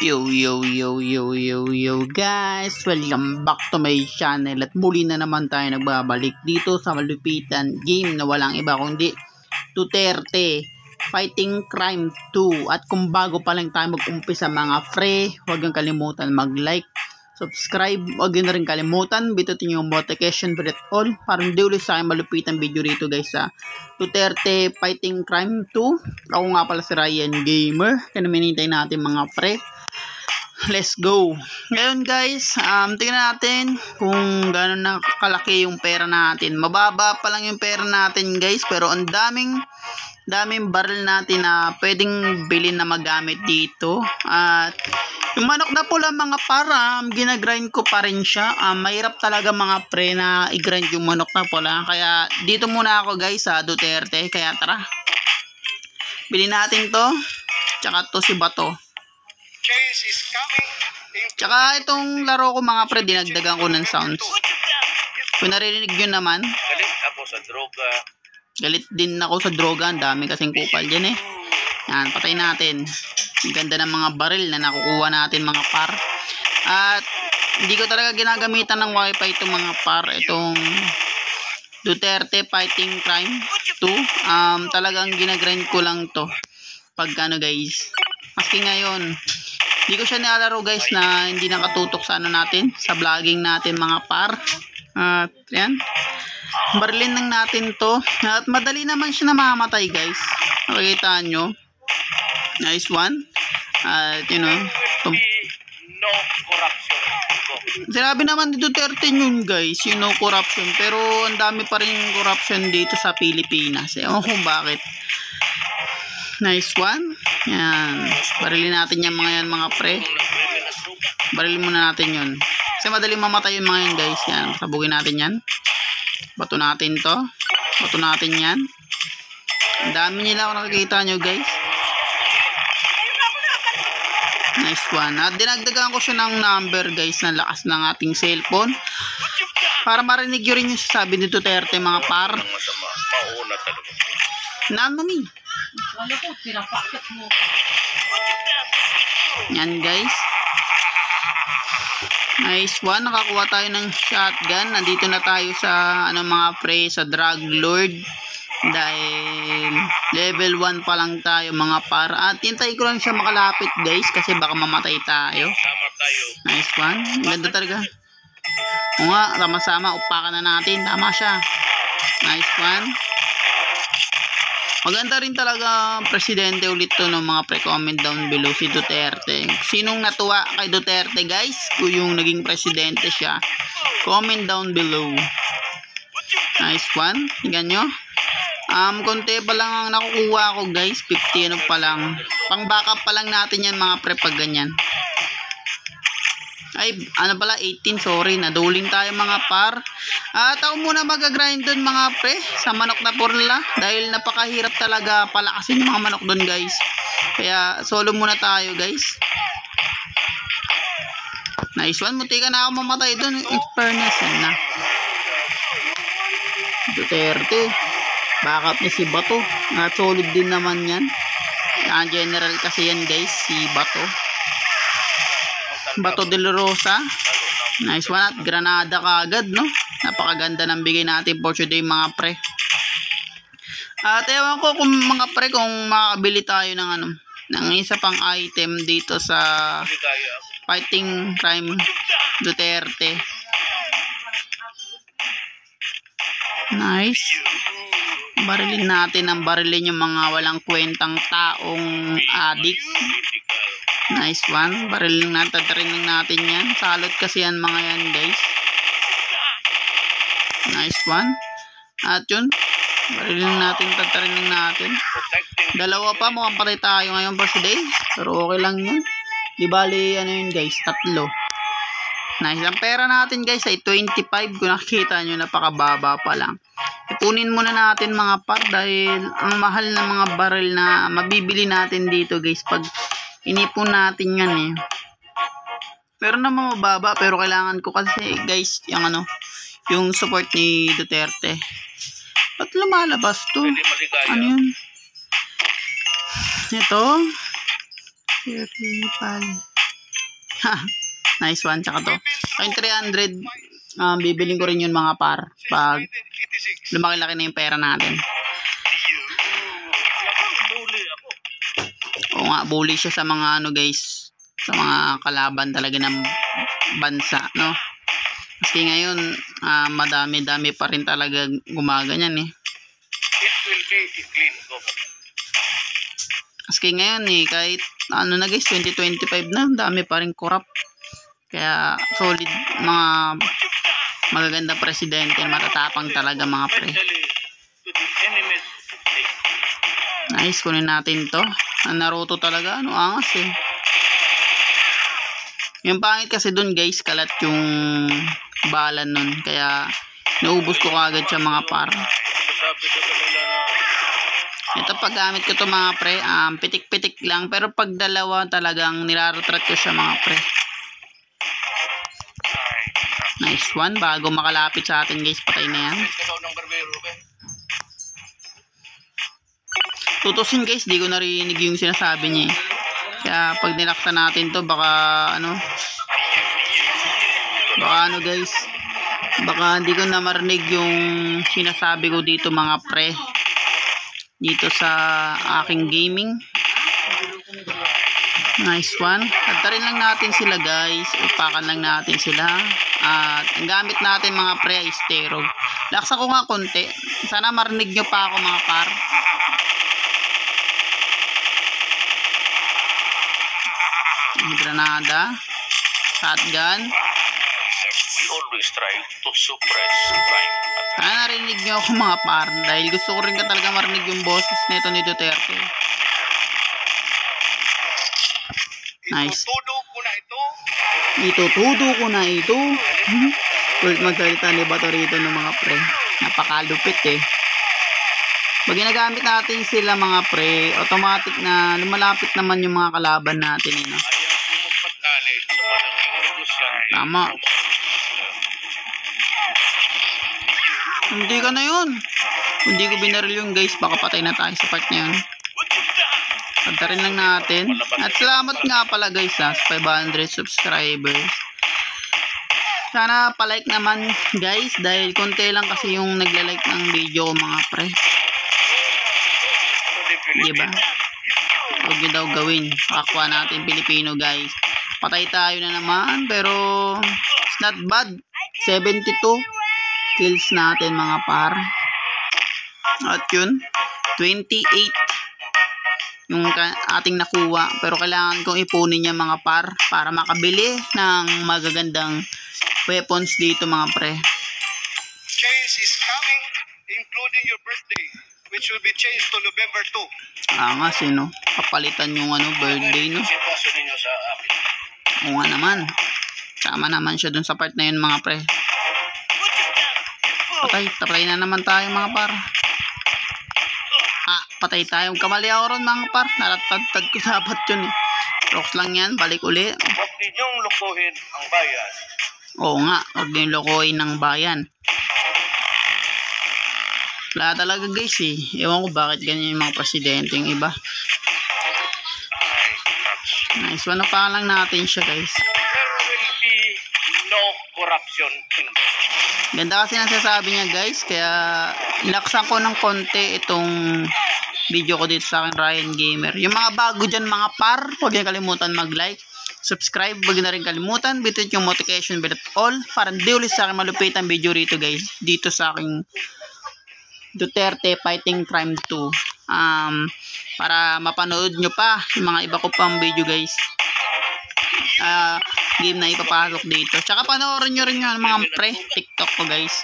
Yo guys, welcome back to my channel at muli na naman tayo nagbabalik dito sa malupitan game na walang iba kundi Duterte Fighting Crime 2. At kung bago pa lang tayo mag-umpisa mga pre, huwag kang kalimutan mag-like, subscribe, huwag na rin kalimutan bitutin yung notification bell at all para hindi ulit sa akin malupitan video rito guys sa Duterte Fighting Crime 2. Ako nga pala si Ryan Gamer, kaya naminintay natin mga pre. Let's go. Ngayon guys, tingnan natin kung gaano na kalaki yung pera natin. Mababa pa lang yung pera natin guys, pero ang daming barrel natin na pwedeng bilhin na magamit dito. At yung manok na pula mga para, ginagrind ko pa rin siya. Mahirap talaga mga pre na i-grind yung manok na pula. Kaya dito muna ako guys sa Duterte. Kaya tara, bilhin natin to. Tsaka to si Bato. Tsaka itong laro ko mga pre, dinagdagan ko ng sounds. Kung narinig nyo naman, galit ako sa droga. Galit din ako sa droga. Ang dami kasing kupal dyan eh. Yan, patay natin. Ang ganda ng mga baril na nakukuha natin mga par. At hindi ko talaga ginagamitan ng wifi itong mga par. Itong Duterte Fighting Crime 2. Talagang ginagrind ko lang to pag ano guys. Maski ngayon hindi ko siya nilalaro guys na hindi nakatutok sa ano natin, sa vlogging natin mga par. At yan, barilin lang natin to. At madali naman siya namamatay guys. Nakikita nyo, nice one. At you know, No corruption. sinabi naman ni Duterte yun guys, you know corruption. Pero ang dami pa rin corruption dito sa Pilipinas. Ewan kung bakit. Nice one. Yan. Barilin natin yung mga yan mga pre. Barilin muna natin yun. Kasi madaling mamatay yung mga yan guys. Yan. Sabugin natin yan. Bato natin to. Bato natin yan. Ang dami nila ako nakikita nyo guys. Nice one. At dinagdagan ko siya ng number guys na lakas ng ating cellphone. Para marinig nyo rin yung sasabi ni Duterte mga par. Mauna talaga. Nano mi? Yan guys. Nice one. Nakakuha tayo ng shotgun. Nandito na tayo sa ano mga pre, sa drug lord. Dahil level 1 pa lang tayo mga par. At hintayin ko lang siya makalapit guys kasi baka mamatay tayo. Nice one. Ganda talaga. O nga, sama-sama. Upakan na natin. Tama siya. Nice one. Maganda rin talaga presidente ulit to ng mga pre-comment down below si Duterte. Sinong natuwa kay Duterte guys? Kung yung naging presidente siya, comment down below. Nice one. Tingnan nyo. Konti pa lang ang nakukuha ko guys. 50 ano pa lang. Pang backup pa lang natin yan mga pre pag ganyan. Ay, ano pala, 18, sorry, naduling tayo mga par. At ako muna mag-grind dun mga pre, sa manok na purla. Dahil napakahirap talaga palakasin yung mga manok dun guys. Kaya solo muna tayo guys. Nice one, muti ka na ako mamatay dun. In fairness, yan na. Duterte. Backup ni si Bato. Solid din naman yan. Yan, general kasi yan guys, si Bato. Bato de la Rosa. Nice one. At granada kaagad no. Napakaganda ng bigay natin for today mga pre. At ewan ko kung mga pre kung makakabili tayo ng ano, ng isa pang item dito sa Fighting Crime Duterte. Nice. Barilin natin ang barilin yung mga walang kwentang taong adik. Nice one. Barilin natin, tatarin natin yan. Salot kasi yan mga yan guys. Nice one. At yun, barilin natin, tatarin natin. Dalawa pa, mukhang patay tayo ngayon for today. Pero okay lang yun. Di bali, ano yun guys, 3. Nice. Ang pera natin guys ay 25. Kung nakikita nyo, napakababa pa lang. Ipunin muna natin mga par dahil ang mahal na mga baril na mabibili natin dito guys pag inipon natin yan eh. Pero naman mababa, pero kailangan ko kasi guys yung ano, yung support ni Duterte. Ba't lumalabas to? Ano yun? Ito. Seripal. Nice one. Tsaka to. So, yung 300, bibiling ko rin yun mga par. Pag lumaki-laki na yung pera natin. Oo nga, bully siya sa mga ano guys. Sa mga kalaban talaga ng bansa, no? Kasi ngayon, madami-dami pa rin talaga gumaganyan eh. It will be a clean government. Kasi ngayon eh, kahit ano na guys, 2025 na, dami pa rin corrupt. Kaya solid mga magaganda presidente, matatapang talaga mga pre. Especially to the enemies of the state. Nice, kunin natin to. Ang Naruto talaga, ano, angas eh. Yung pangit kasi dun guys, kalat yung balan nun. Kaya naubos ko kagad siya mga par. Sabi ko kanila na Ito paggamit ko to mga pre, pitik-pitik lang. Pero pag dalawa talagang nilaratrat ko siya mga pre. Nice one, bago makalapit sa atin guys, patay na yan. Tutusin guys, di ko narinig yung sinasabi niya eh. Kaya pag nilaksan natin to, baka ano guys, baka hindi ko na marinig yung sinasabi ko dito mga pre, dito sa aking gaming. Nice one. Atarin lang natin sila guys, upakan lang natin sila. At ang gamit natin mga pre ay sterog. Laksa ko nga konti, sana marinig nyo pa ako mga par. Granada, shotgun. we always try to suppress crime. Sana narinig nyo ako mga par, dahil gusto ko rin ka talaga marinig yung boses nito ni Duterte. Nice. Itutudo ko na ito. Itutudo ko na ito. Ulit magsalita ni Bato rito ng mga pre. Napakalupit eh. Pag ginagamit natin sila mga pre, automatic na lumalapit naman yung mga kalaban natin eh, no? Ayaw ko magpatali sa malaking negosyante. Tama. Hindi ka na yun. Hindi ko binaril yung guys, baka patay na tayo sa part na yun. Pagtarin lang natin. At salamat nga pala guys sa 500 subscribers. Sana palike naman guys, dahil konti lang kasi yung nagla-like ng video ko mga pre. Diba? Huwag nyo daw gawin. Pakakuha natin Pilipino guys. Patay tayo na naman, pero it's not bad. 72 kills natin mga par. At yun, 28 yung ating nakuha, pero kailangan kong ipunin niya mga par para makabili ng magagandang weapons dito mga pre. Change is coming, including your birthday, which will be changed to November 2. Angas eh, no? Kapalitan yung ano, birthday, no? Sipaso ninyo sa akin. Oo nga naman. Sama naman siya dun sa part na yun mga pre. Patay na naman tayo mga par. Patay tayo. Kamali ako ron mga par. Nalatad ko dapat yun eh. Rocks lang yan. Balik uli. Huwag ninyong lokohin ang bayan. Oo nga. Huwag ninyong lokohin ng bayan. Wala talaga guys eh. Ewan ko bakit ganyan yung mga presidente yung iba. Nice. Ano pa lang natin siya guys. There will be no corruption in government. Ganda kasi nasasabi niya guys. Kaya inaksan ko ng konti itong video ko dito sa akin, Ryan Gamer. Yung mga bago dyan mga par, huwag niyo kalimutan mag-like, subscribe, huwag na rin kalimutan bitin yung notification bell at all para hindi ulit sa akin malupit ang video rito guys, dito sa aking Duterte Fighting Crime 2. Para mapanood nyo pa yung mga iba ko pang video guys, game na ipapasok dito. Tsaka panoorin nyo rin yung mga pre TikTok ko guys.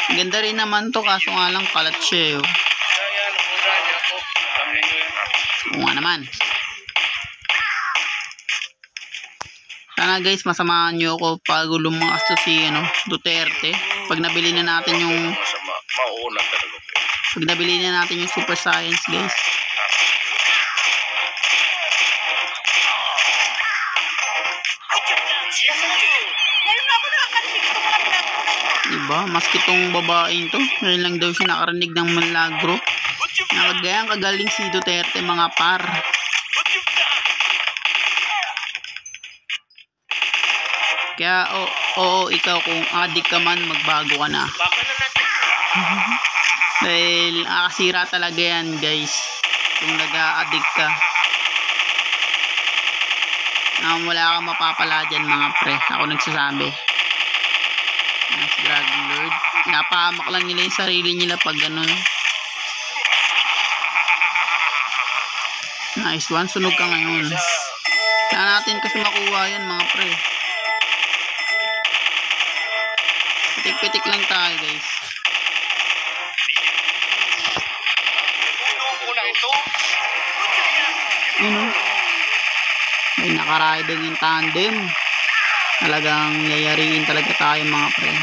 Ganda rin naman to, kaso nga lang kalat siya. Oo nga naman. Sana guys masamahan nyo ako pag lumakas to si Duterte. Pag nabili na natin yung Mauna talaga. pag nabili na natin yung Super Science guys. Diba? Maski tong babaeng to, ngayon lang daw siya nakarinig ng manlagro. Nakagayang kagaling si Duterte mga par. Kaya, oo, ikaw kung adik ka man, magbago ka na. Baka na natin. Dahil nakasira talaga yan, guys. Kung nag-a-addict ka. Wala kang mapapala dyan, mga pre. Ako nagsasabi. Nice, Dragon Lord. Napahamak lang nila yung sarili nila pag ganun. Nice one. Sunog ka ngayon. Kaya natin kasi makuha yan, mga pre. Pitik-pitik lang tayo, guys. May nakariding in tandem. Talagang yayariin talaga tayo, mga pre.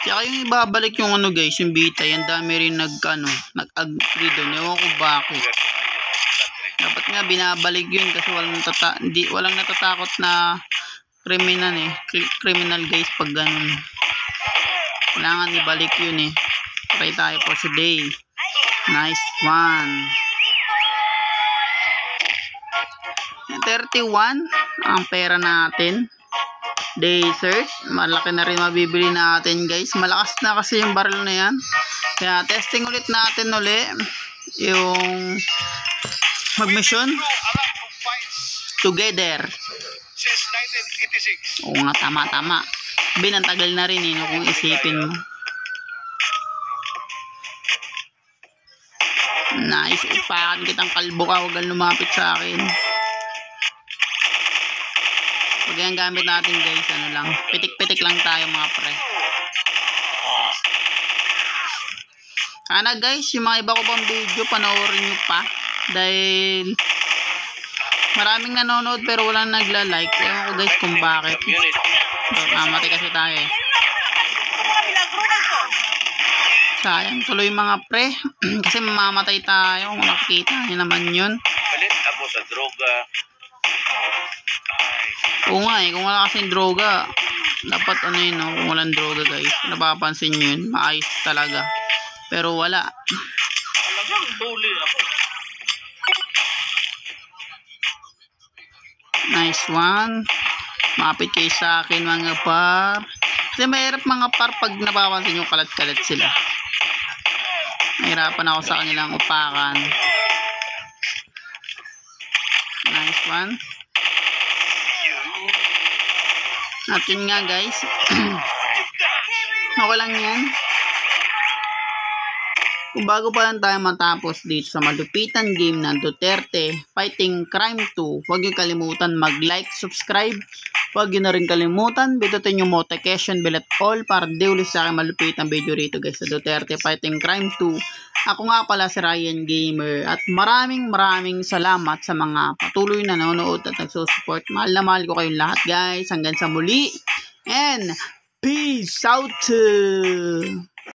Kaya yung ibabalik yung ano, guys, yung Vita, yan dami rin nag-agree doon. Ewan ko bakit. Dapat nga binabalik yun kasi walang natatakot na criminal guys pag ganun. Kailangan ibalik yun eh. Try tayo for today. Nice one. 31 ang pera natin. Desert, malaki na rin mabibili natin, guys. Malakas na kasi yung barrel na yan. Kaya testing ulit natin yung mag-mission together. Since 1986. Oo nga, tama. Binantagal na rin kung isipin mo. Nice, upakan kitang kalbo ka, huwag kang lumapit sa akin. Pag yan gamit natin, guys, pitik-pitik lang tayo, mga pre. Sana, guys, yung mga iba ko pang video, panoorin nyo pa. Dahil maraming nanonood pero walang nagla-like. Ewan ko, guys, kung bakit. Mamatay kasi tayo eh. Sayang tuloy, mga pre. Kasi mamamatay tayo kung nakikita nyo naman yun. Palit ako sa droga. Oo nga eh, kung wala kasing droga, dapat kung walang droga, guys, napapansin nyo yun, maayos talaga. Pero wala. Talagang bully ako. Nice one. Mapit kayo sa akin, mga par. Kasi mahirap, mga par, pag napapansin nyo kalat-kalat sila. Nahirapan ako sa kanilang upakan. Nice one. At yun nga, guys. Okay lang yan. Kung bago pa lang tayo matapos dito sa malupitan game ng Duterte Fighting Crime 2, huwag niyo kalimutan mag-like, subscribe. Huwag niyo na rin kalimutan pindutin yung notification bell at all para di ulit sa akin malupitang video rito, guys, sa Duterte Fighting Crime 2. Ako nga pala si Ryan Gamer at maraming salamat sa mga patuloy na nanonood at nagsusupport. Mahal na mahal ko kayong lahat, guys. Hanggang sa muli and peace out!